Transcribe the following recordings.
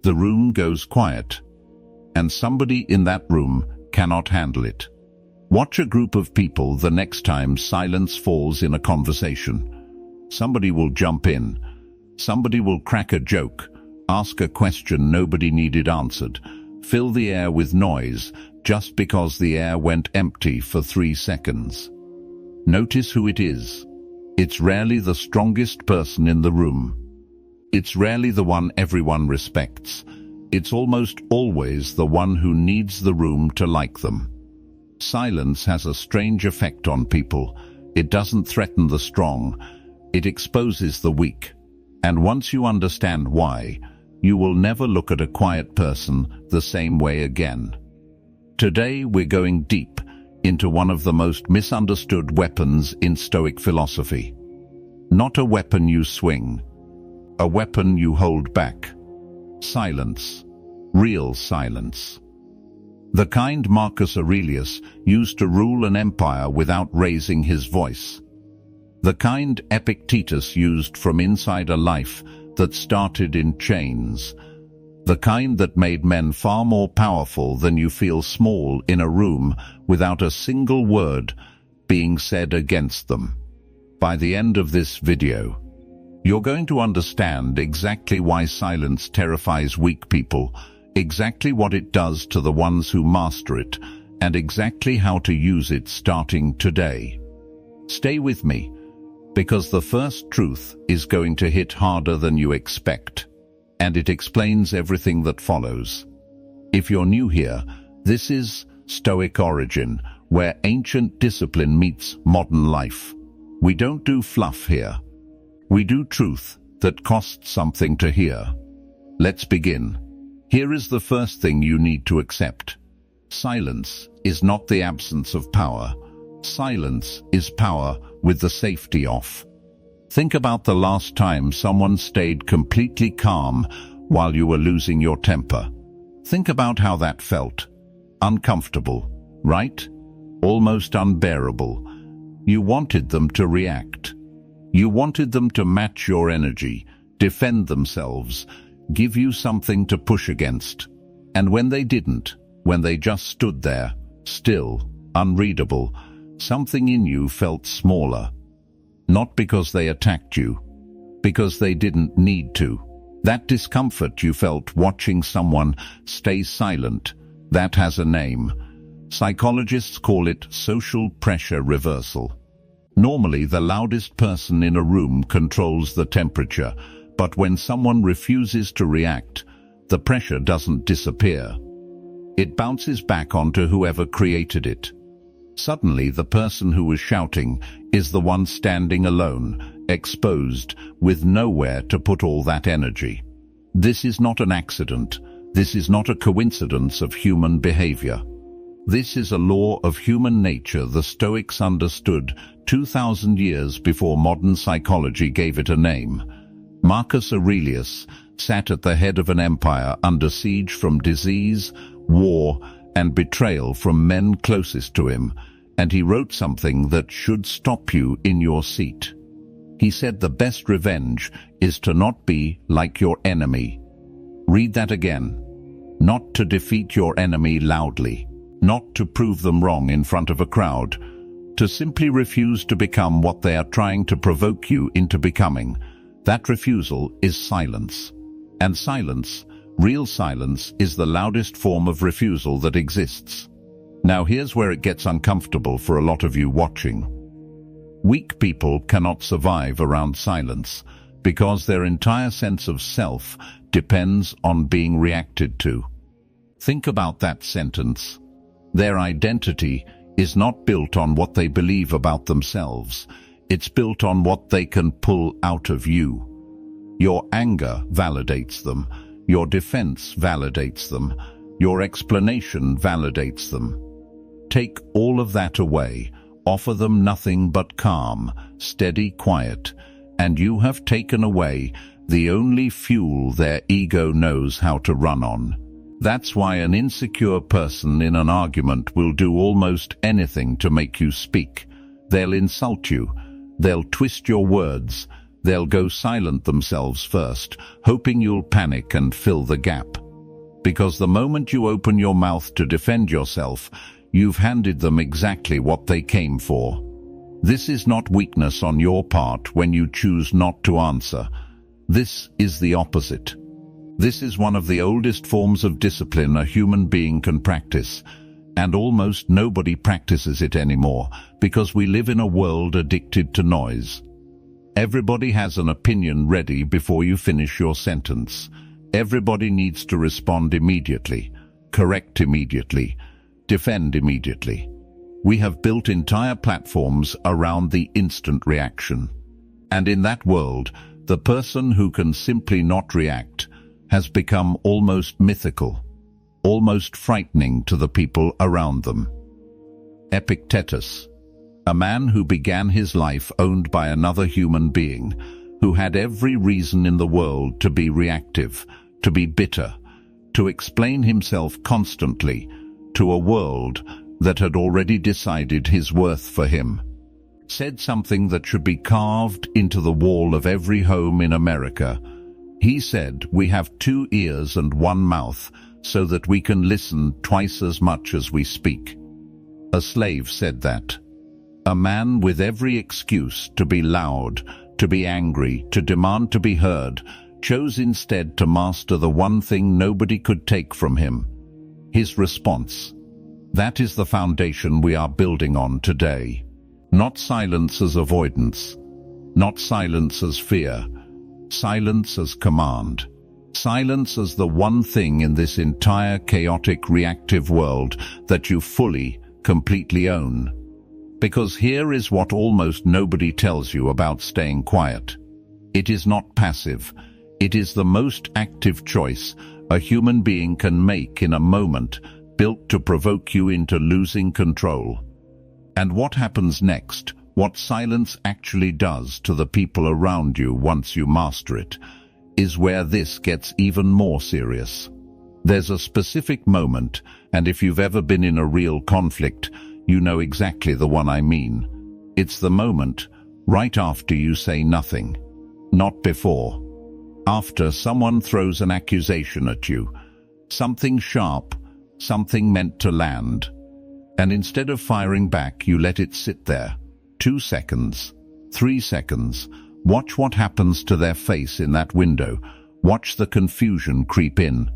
the room goes quiet, and somebody in that room cannot handle it. Watch a group of people the next time silence falls in a conversation. Somebody will jump in. Somebody will crack a joke, ask a question nobody needed answered, fill the air with noise just because the air went empty for 3 seconds. Notice who it is. It's rarely the strongest person in the room. It's rarely the one everyone respects. It's almost always the one who needs the room to like them. Silence has a strange effect on people. It doesn't threaten the strong. It exposes the weak. And once you understand why, you will never look at a quiet person the same way again. Today we're going deep into one of the most misunderstood weapons in Stoic philosophy. Not a weapon you swing, a weapon you hold back. Silence. Real silence. The kind Marcus Aurelius used to rule an empire without raising his voice. The kind Epictetus used from inside a life that started in chains. The kind that made men far more powerful than you feel small in a room without a single word being said against them. By the end of this video, you're going to understand exactly why silence terrifies weak people, exactly what it does to the ones who master it, and exactly how to use it starting today. Stay with me, because the first truth is going to hit harder than you expect, and it explains everything that follows. If you're new here, this is Stoic Origin, where ancient discipline meets modern life. We don't do fluff here. We do truth that costs something to hear. Let's begin. Here is the first thing you need to accept. Silence is not the absence of power. Silence is power with the safety off. Think about the last time someone stayed completely calm while you were losing your temper. Think about how that felt. Uncomfortable, right? Almost unbearable. You wanted them to react. You wanted them to match your energy, defend themselves, give you something to push against. And when they didn't, when they just stood there, still, unreadable, something in you felt smaller. Not because they attacked you, because they didn't need to. That discomfort you felt watching someone stay silent, that has a name. Psychologists call it social pressure reversal. Normally, the loudest person in a room controls the temperature, but when someone refuses to react, the pressure doesn't disappear. It bounces back onto whoever created it. Suddenly, the person who was shouting is the one standing alone, exposed, with nowhere to put all that energy. This is not an accident. This is not a coincidence of human behavior. This is a law of human nature the Stoics understood 2,000 years before modern psychology gave it a name. Marcus Aurelius sat at the head of an empire under siege from disease, war, and betrayal from men closest to him, and he wrote something that should stop you in your seat. He said the best revenge is to not be like your enemy. Read that again. Not to defeat your enemy loudly. Not to prove them wrong in front of a crowd. To simply refuse to become what they are trying to provoke you into becoming. That refusal is silence. And silence, real silence, is the loudest form of refusal that exists. Now here's where it gets uncomfortable for a lot of you watching. Weak people cannot survive around silence because their entire sense of self depends on being reacted to. Think about that sentence. Their identity is not built on what they believe about themselves. It's built on what they can pull out of you. Your anger validates them. Your defense validates them. Your explanation validates them. Take all of that away. Offer them nothing but calm, steady quiet, and you have taken away the only fuel their ego knows how to run on. That's why an insecure person in an argument will do almost anything to make you speak. They'll insult you. They'll twist your words. They'll go silent themselves first, hoping you'll panic and fill the gap. Because the moment you open your mouth to defend yourself, you've handed them exactly what they came for. This is not weakness on your part when you choose not to answer. This is the opposite. This is one of the oldest forms of discipline a human being can practice, and almost nobody practices it anymore because we live in a world addicted to noise. Everybody has an opinion ready before you finish your sentence. Everybody needs to respond immediately, correct immediately, defend immediately. We have built entire platforms around the instant reaction. And in that world, the person who can simply not react has become almost mythical, almost frightening to the people around them. Epictetus, a man who began his life owned by another human being, who had every reason in the world to be reactive, to be bitter, to explain himself constantly to a world that had already decided his worth for him, said something that should be carved into the wall of every home in America. He said, "We have 2 ears and 1 mouth, so that we can listen twice as much as we speak." A slave said that. A man with every excuse to be loud, to be angry, to demand to be heard, chose instead to master the one thing nobody could take from him: his response. That is the foundation we are building on today. Not silence as avoidance, not silence as fear, silence as command. Silence as the one thing in this entire chaotic, reactive world that you fully, completely own. Because here is what almost nobody tells you about staying quiet. It is not passive. It is the most active choice a human being can make in a moment, built to provoke you into losing control. And what happens next, what silence actually does to the people around you once you master it, is where this gets even more serious. There's a specific moment, and if you've ever been in a real conflict, you know exactly the one I mean. It's the moment right after you say nothing. Not before. After someone throws an accusation at you. Something sharp, something meant to land. And instead of firing back, you let it sit there. 2 seconds, 3 seconds. Watch what happens to their face in that window. Watch the confusion creep in.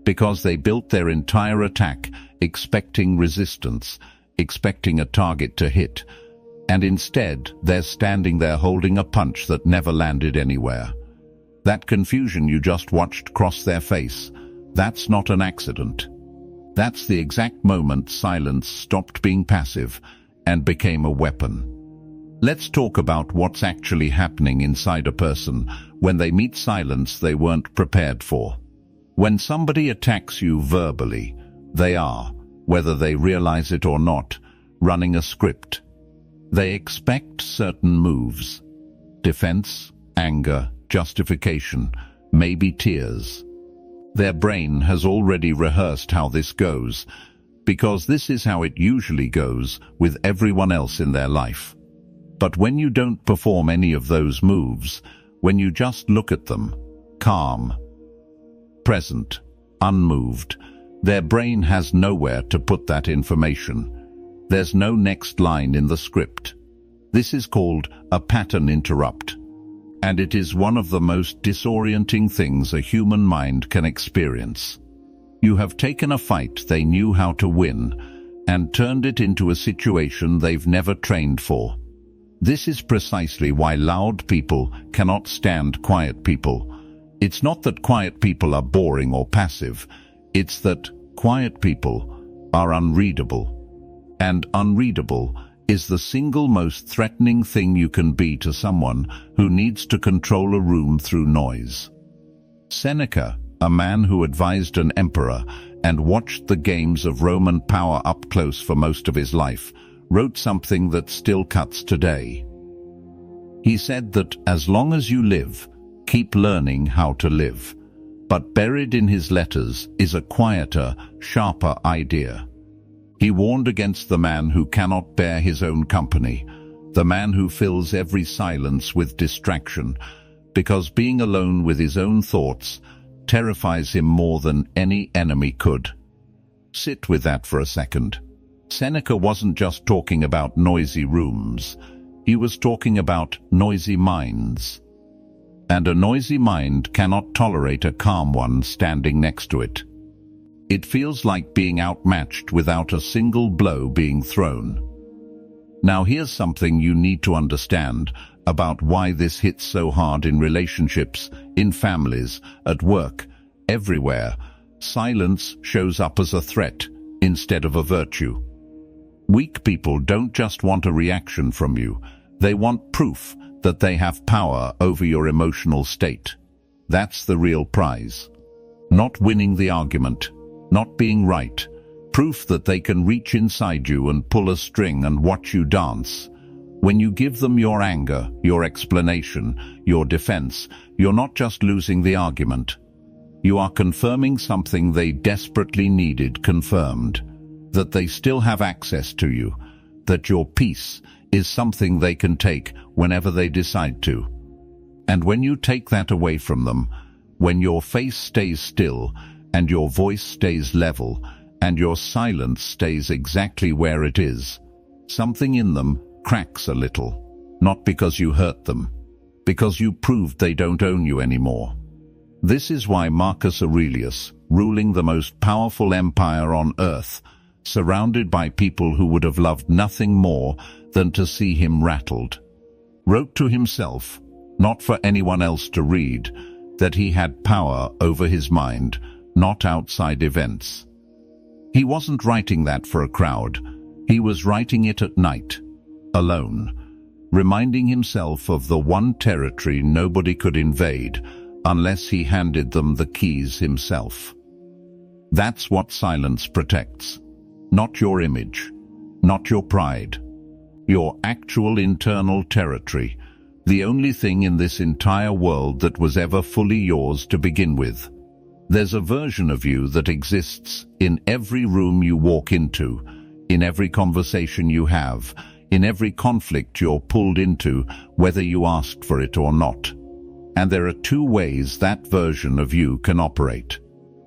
Because they built their entire attack expecting resistance, expecting a target to hit. And instead, they're standing there holding a punch that never landed anywhere. That confusion you just watched cross their face, that's not an accident. That's the exact moment silence stopped being passive and became a weapon. Let's talk about what's actually happening inside a person when they meet silence they weren't prepared for. When somebody attacks you verbally, they are, whether they realize it or not, running a script. They expect certain moves: defense, anger, justification, maybe tears. Their brain has already rehearsed how this goes, because this is how it usually goes with everyone else in their life. But when you don't perform any of those moves, when you just look at them, calm, present, unmoved, their brain has nowhere to put that information. There's no next line in the script. This is called a pattern interrupt. And it is one of the most disorienting things a human mind can experience. You have taken a fight they knew how to win and turned it into a situation they've never trained for. This is precisely why loud people cannot stand quiet people. It's not that quiet people are boring or passive. It's that quiet people are unreadable. And unreadable is the single most threatening thing you can be to someone who needs to control a room through noise. Seneca, a man who advised an emperor and watched the games of Roman power up close for most of his life, wrote something that still cuts today. He said that as long as you live, keep learning how to live. But buried in his letters is a quieter, sharper idea. He warned against the man who cannot bear his own company, the man who fills every silence with distraction, because being alone with his own thoughts terrifies him more than any enemy could. Sit with that for a second. Seneca wasn't just talking about noisy rooms. He was talking about noisy minds. And a noisy mind cannot tolerate a calm one standing next to it. It feels like being outmatched without a single blow being thrown. Now here's something you need to understand about why this hits so hard in relationships, in families, at work, everywhere. Silence shows up as a threat instead of a virtue. Weak people don't just want a reaction from you. They want proof that they have power over your emotional state. That's the real prize. Not winning the argument, not being right. Proof that they can reach inside you and pull a string and watch you dance. When you give them your anger, your explanation, your defense, you're not just losing the argument. You are confirming something they desperately needed confirmed. That they still have access to you. That your peace is something they can take whenever they decide to. And when you take that away from them, when your face stays still, and your voice stays level, and your silence stays exactly where it is, something in them cracks a little. Not because you hurt them, because you proved they don't own you anymore. This is why Marcus Aurelius, ruling the most powerful empire on earth, surrounded by people who would have loved nothing more than to see him rattled, wrote to himself, not for anyone else to read, that he had power over his mind, not outside events. He wasn't writing that for a crowd. He was writing it at night, alone, reminding himself of the one territory nobody could invade unless he handed them the keys himself. That's what silence protects. Not your image, not your pride. Your actual internal territory, the only thing in this entire world that was ever fully yours to begin with. There's a version of you that exists in every room you walk into, in every conversation you have, in every conflict you're pulled into, whether you asked for it or not. And there are two ways that version of you can operate.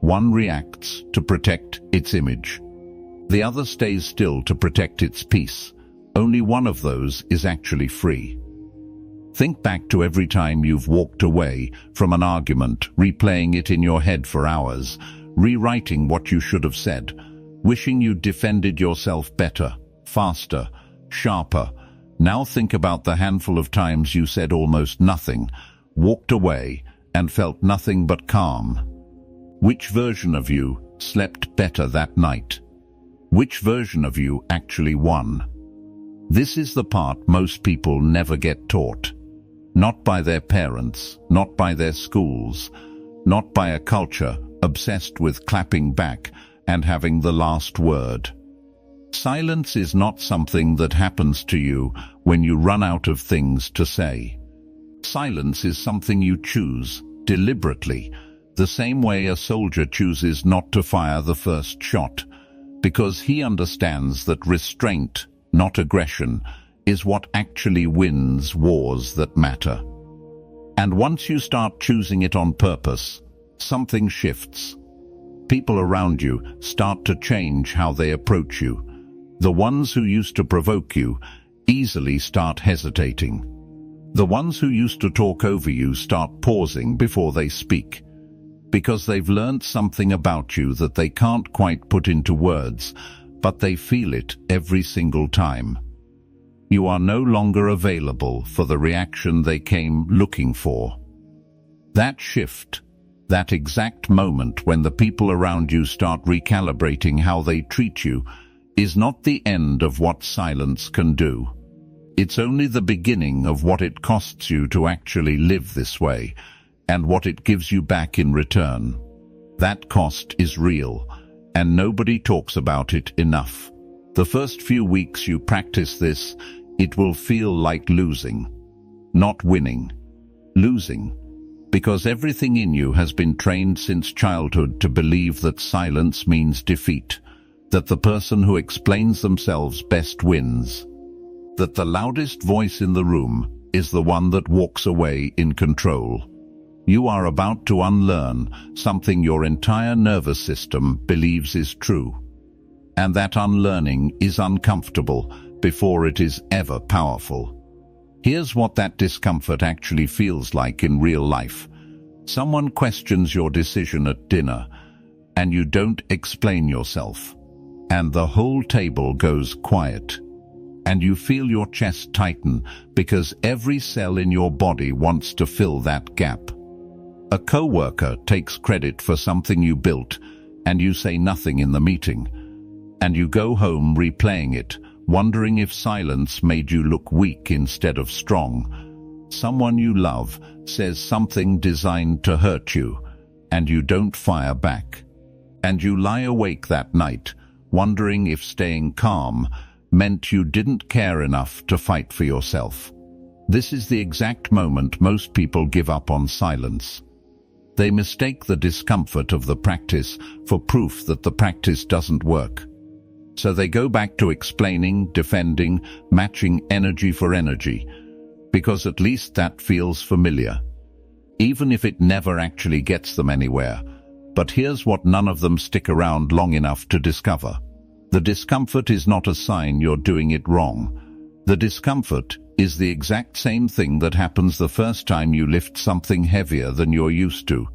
One reacts to protect its image. The other stays still to protect its peace. Only one of those is actually free. Think back to every time you've walked away from an argument, replaying it in your head for hours, rewriting what you should have said, wishing you'd defended yourself better, faster, sharper. Now think about the handful of times you said almost nothing, walked away, and felt nothing but calm. Which version of you slept better that night? Which version of you actually won? This is the part most people never get taught. Not by their parents, not by their schools, not by a culture obsessed with clapping back and having the last word. Silence is not something that happens to you when you run out of things to say. Silence is something you choose, deliberately, the same way a soldier chooses not to fire the first shot, because he understands that restraint, not aggression, is what actually wins wars that matter. And once you start choosing it on purpose, something shifts. People around you start to change how they approach you. The ones who used to provoke you easily start hesitating. The ones who used to talk over you start pausing before they speak, because they've learned something about you that they can't quite put into words, but they feel it every single time. You are no longer available for the reaction they came looking for. That shift, that exact moment when the people around you start recalibrating how they treat you, is not the end of what silence can do. It's only the beginning of what it costs you to actually live this way, and what it gives you back in return. That cost is real, and nobody talks about it enough. The first few weeks you practice this, it will feel like losing. Not winning. Losing. Because everything in you has been trained since childhood to believe that silence means defeat, that the person who explains themselves best wins. that the loudest voice in the room is the one that walks away in control. You are about to unlearn something your entire nervous system believes is true. And that unlearning is uncomfortable before it is ever powerful. Here's what that discomfort actually feels like in real life. Someone questions your decision at dinner, and you don't explain yourself. And the whole table goes quiet. And you feel your chest tighten because every cell in your body wants to fill that gap. A coworker takes credit for something you built, and you say nothing in the meeting. And you go home replaying it, wondering if silence made you look weak instead of strong. Someone you love says something designed to hurt you, and you don't fire back. And you lie awake that night, wondering if staying calm meant you didn't care enough to fight for yourself. This is the exact moment most people give up on silence. They mistake the discomfort of the practice for proof that the practice doesn't work. So they go back to explaining, defending, matching energy for energy, because at least that feels familiar, even if it never actually gets them anywhere. But here's what none of them stick around long enough to discover. The discomfort is not a sign you're doing it wrong. The discomfort is the exact same thing that happens the first time you lift something heavier than you're used to.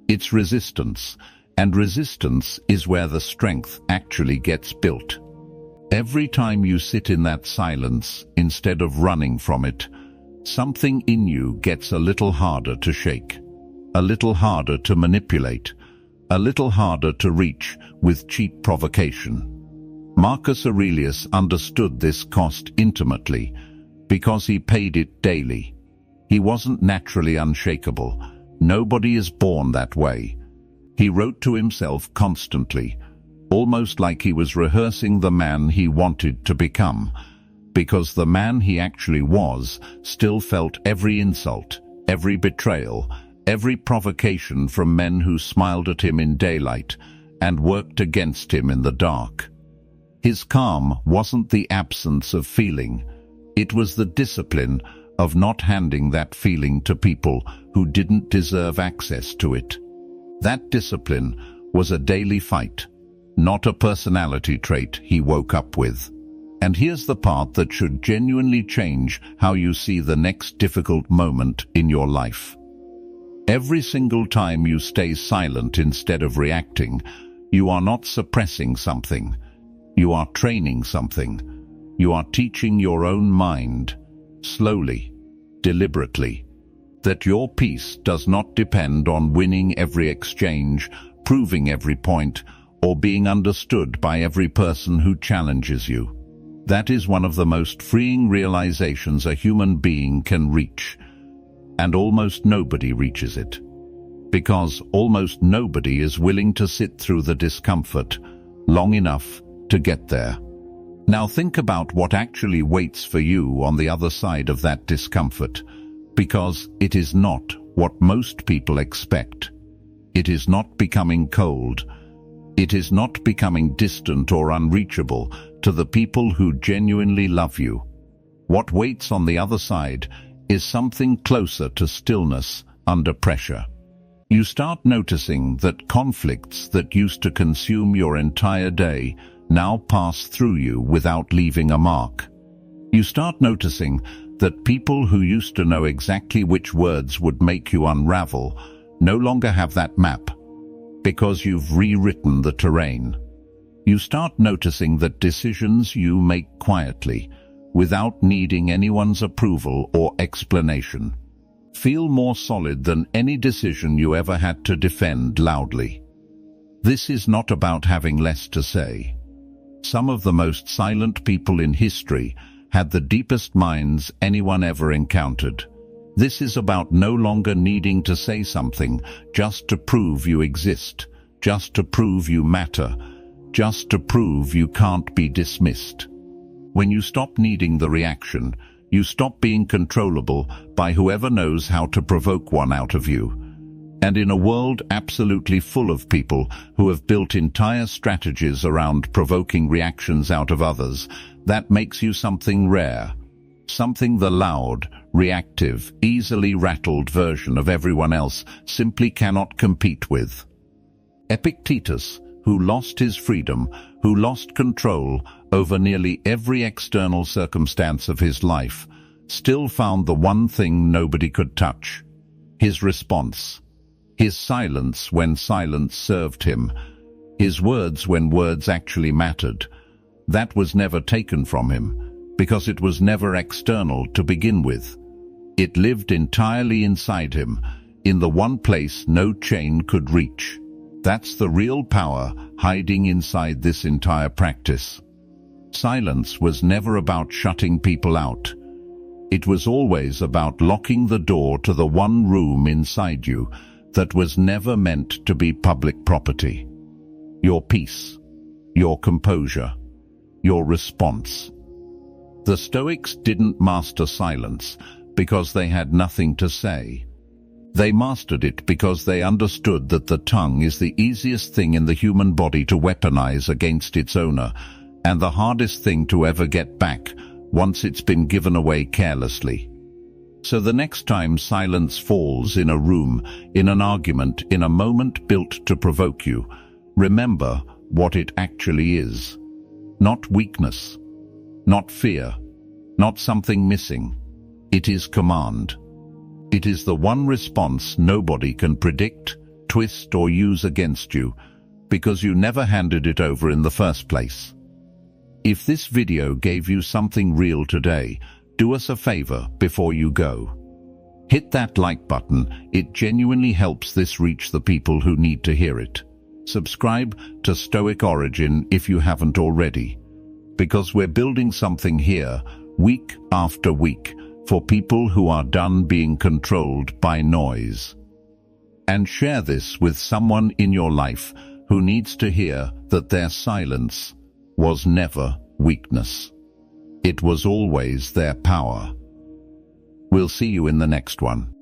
It's resistance, and resistance is where the strength actually gets built. Every time you sit in that silence, instead of running from it, something in you gets a little harder to shake, a little harder to manipulate, a little harder to reach with cheap provocation. Marcus Aurelius understood this cost intimately because he paid it daily. He wasn't naturally unshakable. Nobody is born that way. He wrote to himself constantly, almost like he was rehearsing the man he wanted to become, because the man he actually was still felt every insult, every betrayal, every provocation from men who smiled at him in daylight and worked against him in the dark. His calm wasn't the absence of feeling. It was the discipline of not handing that feeling to people who didn't deserve access to it. That discipline was a daily fight, not a personality trait he woke up with. And here's the part that should genuinely change how you see the next difficult moment in your life. Every single time you stay silent instead of reacting, you are not suppressing something. You are training something. You are teaching your own mind, slowly, deliberately, that your peace does not depend on winning every exchange, proving every point, or being understood by every person who challenges you. That is one of the most freeing realizations a human being can reach, and almost nobody reaches it, because almost nobody is willing to sit through the discomfort long enough to get there. Now think about what actually waits for you on the other side of that discomfort, because it is not what most people expect. It is not becoming cold. It is not becoming distant or unreachable to the people who genuinely love you. What waits on the other side is something closer to stillness under pressure. You start noticing that conflicts that used to consume your entire day now pass through you without leaving a mark. You start noticing that people who used to know exactly which words would make you unravel no longer have that map, because you've rewritten the terrain. You start noticing that decisions you make quietly, without needing anyone's approval or explanation, feel more solid than any decision you ever had to defend loudly. This is not about having less to say. Some of the most silent people in history had the deepest minds anyone ever encountered. This is about no longer needing to say something just to prove you exist, just to prove you matter, just to prove you can't be dismissed. When you stop needing the reaction, you stop being controllable by whoever knows how to provoke one out of you. And in a world absolutely full of people who have built entire strategies around provoking reactions out of others, that makes you something rare, something the loud, reactive, easily rattled version of everyone else simply cannot compete with. Epictetus, who lost his freedom, who lost control over nearly every external circumstance of his life, still found the one thing nobody could touch: his response. His silence when silence served him, his words when words actually mattered. That was never taken from him, because it was never external to begin with. It lived entirely inside him, in the one place no chain could reach. That's the real power hiding inside this entire practice. Silence was never about shutting people out. It was always about locking the door to the one room inside you that was never meant to be public property. Your peace, your composure, your response. The Stoics didn't master silence because they had nothing to say. They mastered it because they understood that the tongue is the easiest thing in the human body to weaponize against its owner, and the hardest thing to ever get back once it's been given away carelessly. So the next time silence falls in a room, in an argument, in a moment built to provoke you, remember what it actually is. Not weakness, not fear, not something missing. It is command. It is the one response nobody can predict, twist, or use against you, because you never handed it over in the first place. If this video gave you something real today, do us a favor before you go. Hit that like button. It genuinely helps this reach the people who need to hear it. Subscribe to Stoic Origin if you haven't already, because we're building something here, week after week, for people who are done being controlled by noise. And share this with someone in your life who needs to hear that their silence was never weakness. It was always their power. We'll see you in the next one.